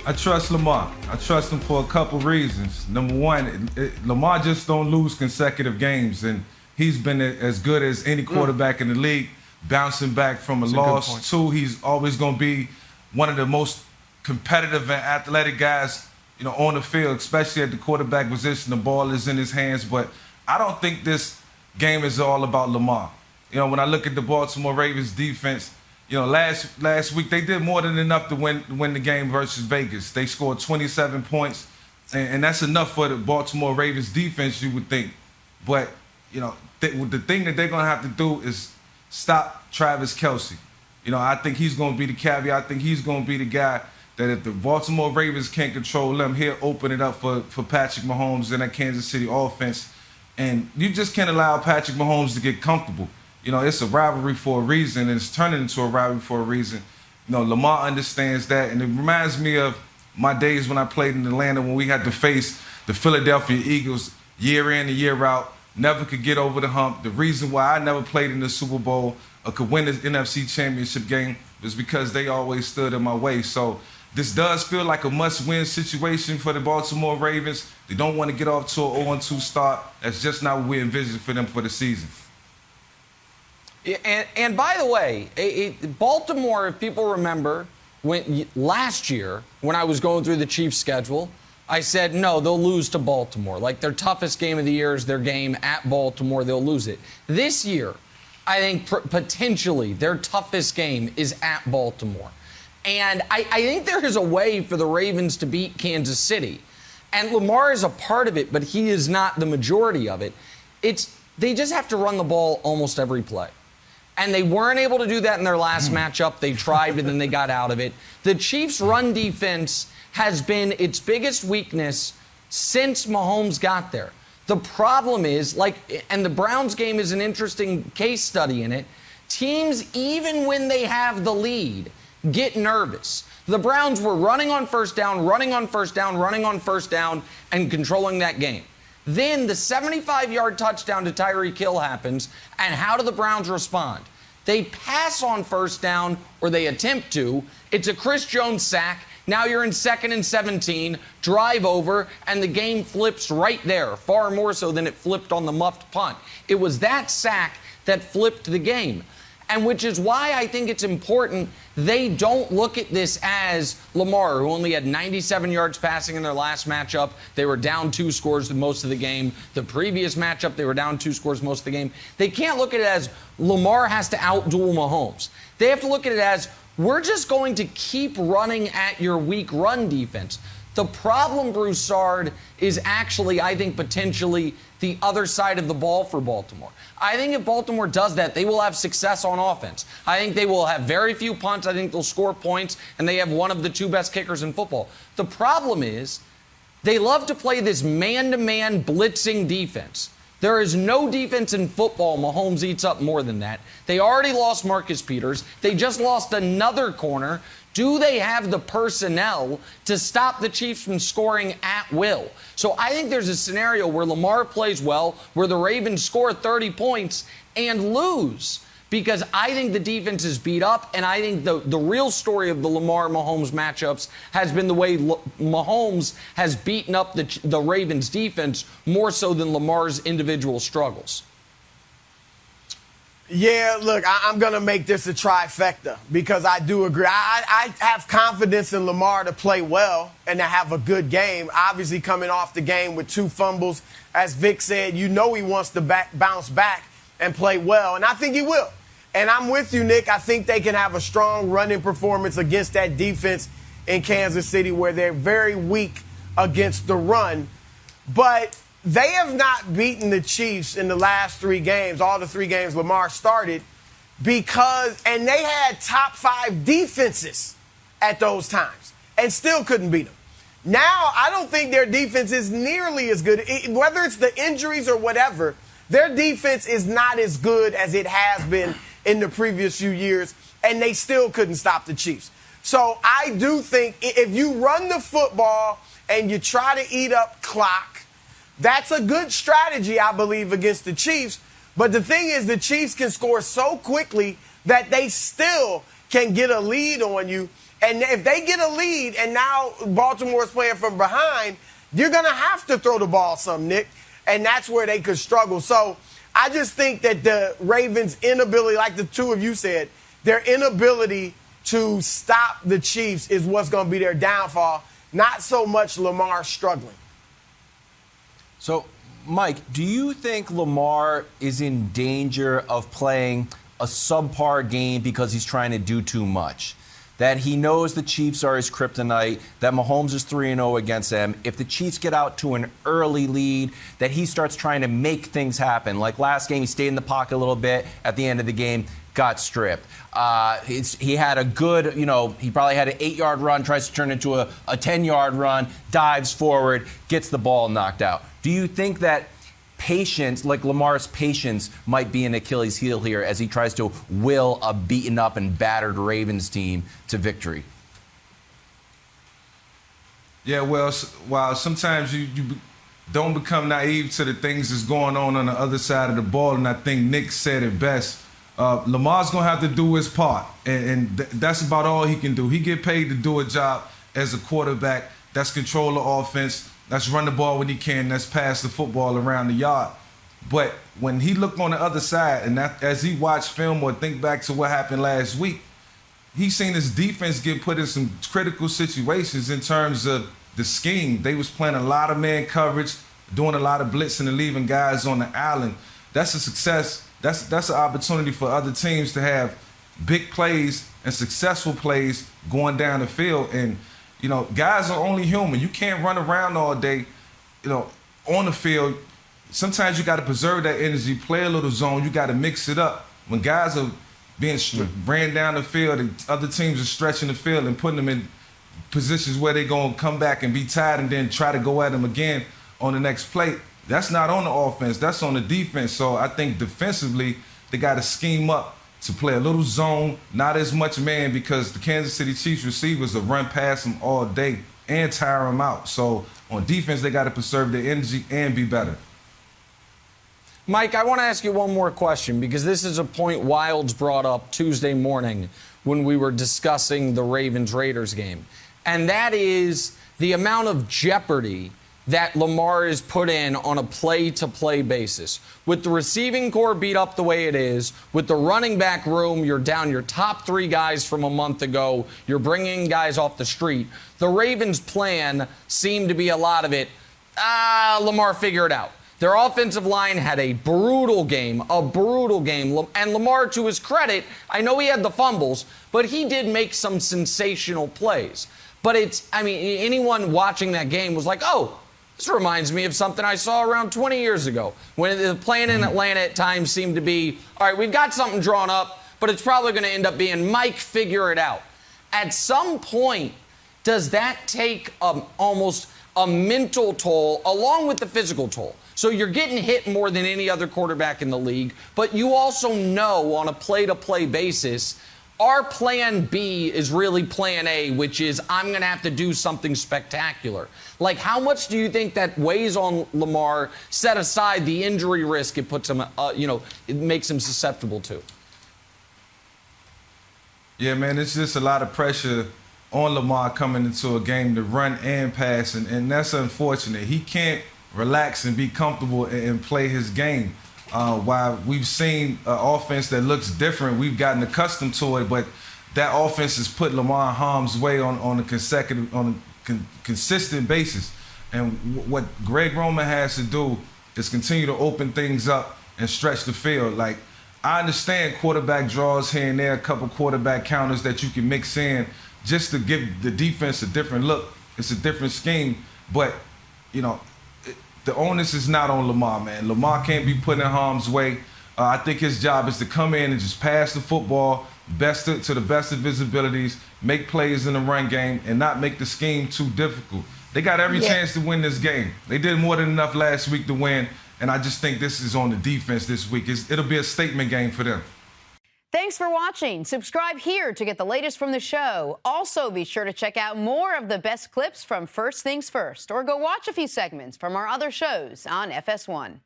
I trust Lamar. I trust him for a couple reasons. Number one, Lamar just don't lose consecutive games, and he's been as good as any quarterback in the league, bouncing back from a loss. Two, he's always going to be one of the most competitive and athletic guys, on the field, especially at the quarterback position. The ball is in his hands, but I don't think this game is all about Lamar. When I look at the Baltimore Ravens defense, last week they did more than enough to win the game versus Vegas. They scored 27 points, and that's enough for the Baltimore Ravens defense, you would think. But, the thing that they're going to have to do is stop Travis Kelce. I think he's going to be the caveat. I think he's going to be the guy that if the Baltimore Ravens can't control him, he'll open it up for Patrick Mahomes and that Kansas City offense. And you just can't allow Patrick Mahomes to get comfortable. It's a rivalry for a reason, and it's turning into a rivalry for a reason. Lamar understands that, and it reminds me of my days when I played in Atlanta when we had to face the Philadelphia Eagles year in and year out, never could get over the hump. The reason why I never played in the Super Bowl or could win the NFC Championship game was because they always stood in my way. So this does feel like a must-win situation for the Baltimore Ravens. They don't want to get off to an 0-2 start. That's just not what we envisioned for them for the season. And by the way, Baltimore, if people remember, last year when I was going through the Chiefs' schedule, I said, no, they'll lose to Baltimore. Like, their toughest game of the year is their game at Baltimore. They'll lose it. This year, I think potentially their toughest game is at Baltimore. And I think there is a way for the Ravens to beat Kansas City. And Lamar is a part of it, but he is not the majority of it. They just have to run the ball almost every play. And they weren't able to do that in their last matchup. They tried, and then they got out of it. The Chiefs' run defense has been its biggest weakness since Mahomes got there. The problem is, and the Browns game is an interesting case study in it, teams, even when they have the lead, get nervous. The Browns were running on first down, running on first down, running on first down, and controlling that game. Then the 75-yard touchdown to Tyreek Hill happens, and how do the Browns respond? They pass on first down, or they attempt to. It's a Chris Jones sack. Now you're in 2nd and 17, drive over, and the game flips right there, far more so than it flipped on the muffed punt. It was that sack that flipped the game. And which is why I think it's important they don't look at this as Lamar, who only had 97 yards passing in their last matchup. They were down 2 scores most of the game. The previous matchup, they were down 2 scores most of the game. They can't look at it as Lamar has to outduel Mahomes. They have to look at it as we're just going to keep running at your weak run defense. The problem, Broussard, is actually, I think, potentially the other side of the ball for Baltimore. I think if Baltimore does that, they will have success on offense. I think they will have very few punts. I think they'll score points, and they have one of the 2 best kickers in football. The problem is they love to play this man-to-man blitzing defense. There is no defense in football Mahomes eats up more than that. They already lost Marcus Peters. They just lost another corner. Do they have the personnel to stop the Chiefs from scoring at will? So I think there's a scenario where Lamar plays well, where the Ravens score 30 points and lose, because I think the defense is beat up, and I think the real story of the Lamar-Mahomes matchups has been the way Mahomes has beaten up the Ravens defense more so than Lamar's individual struggles. Yeah, look, I'm going to make this a trifecta because I do agree. I have confidence in Lamar to play well and to have a good game. Obviously, coming off the game with 2 fumbles, as Vick said, he wants to bounce back and play well, and I think he will. And I'm with you, Nick. I think they can have a strong running performance against that defense in Kansas City where they're very weak against the run. But they have not beaten the Chiefs in the last 3 games, all the 3 games Lamar started, and they had top 5 defenses at those times and still couldn't beat them. Now, I don't think their defense is nearly as good. Whether it's the injuries or whatever, their defense is not as good as it has been in the previous few years, and they still couldn't stop the Chiefs. So I do think if you run the football and you try to eat up clock, that's a good strategy, I believe, against the Chiefs. But the thing is, the Chiefs can score so quickly that they still can get a lead on you And if they get a lead and now Baltimore's playing from behind, you're going to have to throw the ball some, Nick. And that's where they could struggle. So I just think that the Ravens' inability, like the two of you said, their inability to stop the Chiefs is what's going to be their downfall, not so much Lamar struggling. So, Mike, do you think Lamar is in danger of playing a subpar game because he's trying to do too much? That he knows the Chiefs are his kryptonite, that Mahomes is 3-0 against them. If the Chiefs get out to an early lead, that he starts trying to make things happen. Like last game, he stayed in the pocket a little bit. At the end of the game, got stripped. He had a good, he probably had an 8-yard run, tries to turn into a 10-yard run, dives forward, gets the ball knocked out. Do you think that patience, like Lamar's patience, might be an Achilles heel here as he tries to will a beaten up and battered Ravens team to victory? Yeah, well, while sometimes you don't become naive to the things that's going on the other side of the ball, and I think Nick said it best, Lamar's going to have to do his part, and that's about all he can do. He get paid to do a job as a quarterback. That's control the offense. That's run the ball when he can. That's pass the football around the yard. But when he looked on the other side, and as he watched film or think back to what happened last week, he seen his defense get put in some critical situations in terms of the scheme. They was playing a lot of man coverage, doing a lot of blitzing and leaving guys on the island. That's a success. That's an opportunity for other teams to have big plays and successful plays going down the field. And guys are only human. You can't run around all day, on the field. Sometimes you got to preserve that energy, play a little zone. You got to mix it up. When guys are being ran down the field and other teams are stretching the field and putting them in positions where they're going to come back and be tired and then try to go at them again on the next play, that's not on the offense. That's on the defense. So I think defensively, they got to scheme up to play a little zone, not as much man, because the Kansas City Chiefs receivers will run past them all day and tire them out. So on defense, they got to preserve their energy and be better. Mike, I want to ask you one more question, because this is a point Wilds brought up Tuesday morning when we were discussing the Ravens-Raiders game. And that is the amount of jeopardy that Lamar is put in on a play-to-play basis. With the receiving core beat up the way it is, with the running back room, you're down your top 3 guys from a month ago, you're bringing guys off the street. The Ravens' plan seemed to be a lot of it, Lamar, figure it out. Their offensive line had a brutal game. And Lamar, to his credit, I know he had the fumbles, but he did make some sensational plays. But anyone watching that game was like, oh, this reminds me of something I saw around 20 years ago, when the plan in Atlanta at times seemed to be, all right, we've got something drawn up, but it's probably going to end up being Mike, figure it out. At some point, does that take almost a mental toll along with the physical toll? So you're getting hit more than any other quarterback in the league, but you also know on a play-to-play basis, our plan B is really plan A, which is I'm going to have to do something spectacular. Like, how much do you think that weighs on Lamar, set aside the injury risk it puts him, it makes him susceptible to? Yeah, man, it's just a lot of pressure on Lamar coming into a game to run and pass, and that's unfortunate. He can't relax and be comfortable and play his game. While we've seen an offense that looks different, we've gotten accustomed to it, but that offense has put Lamar in harm's way on a consistent basis. And what Greg Roman has to do is continue to open things up and stretch the field. Like, I understand quarterback draws here and there, a couple quarterback counters that you can mix in just to give the defense a different look. It's a different scheme, but, the onus is not on Lamar, man. Lamar can't be put in harm's way. I think his job is to come in and just pass the football to the best of his abilities, make plays in the run game, and not make the scheme too difficult. They got every chance to win this game. They did more than enough last week to win, and I just think this is on the defense this week. It'll be a statement game for them. Thanks for watching. Subscribe here to get the latest from the show. Also, be sure to check out more of the best clips from First Things First, or go watch a few segments from our other shows on FS1.